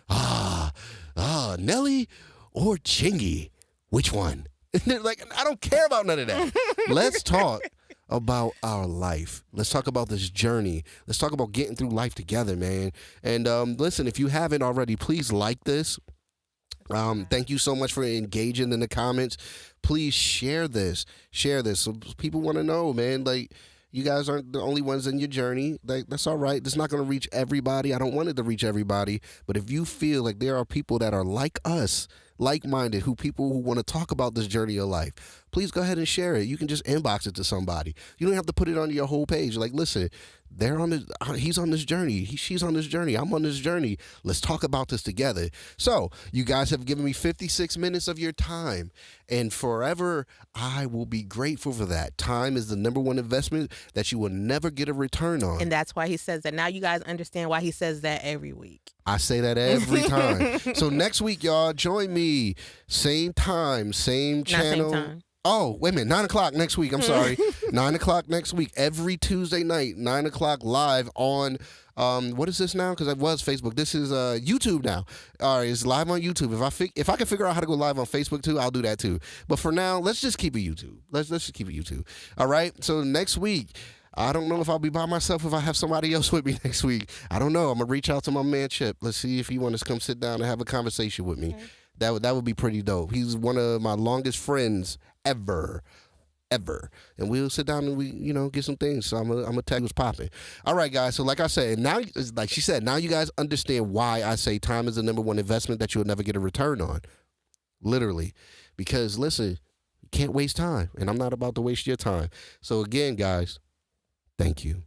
Nelly or Chingy? Which one? Like, I don't care about none of that. Let's talk about our life. Let's talk about this journey. Let's talk about getting through life together, man. And listen, if you haven't already, please like this. Thank you so much for engaging in the comments. Please share this. So people want to know, man, like, you guys aren't the only ones in your journey. Like, that's all right. It's not going to reach everybody. I don't want it to reach everybody. But if you feel like there are people that are like us, like-minded, people who want to talk about this journey of life, please go ahead and share it. You can just inbox it to somebody. You don't have to put it on your whole page. Like, listen, he's on this journey. She's on this journey. I'm on this journey. Let's talk about this together. So you guys have given me 56 minutes of your time, and forever I will be grateful for that. Time is the number one investment that you will never get a return on. And that's why he says that. Now you guys understand why he says that every week. I say that every time. So next week, y'all, join me. Same time, same channel. Not same time. Oh, wait a minute. 9 o'clock next week. I'm sorry. 9 o'clock next week. Every Tuesday night, 9 o'clock live on, what is this now? Because it was Facebook. This is YouTube now. All right, it's live on YouTube. If I can figure out how to go live on Facebook too, I'll do that too. But for now, let's just keep it YouTube. Let's just keep it YouTube. All right? So next week, I don't know if I'll be by myself, if I have somebody else with me next week. I don't know. I'm going to reach out to my man Chip. Let's see if he wants to come sit down and have a conversation with me. Okay. That would be pretty dope. He's one of my longest friends ever. And we'll sit down and we, get some things. So I'm gonna tell you what's popping. All right, guys. So like I said, now, like she said, now you guys understand why I say time is the number one investment that you'll never get a return on. Literally. Because, listen, you can't waste time. And I'm not about to waste your time. So again, guys, thank you.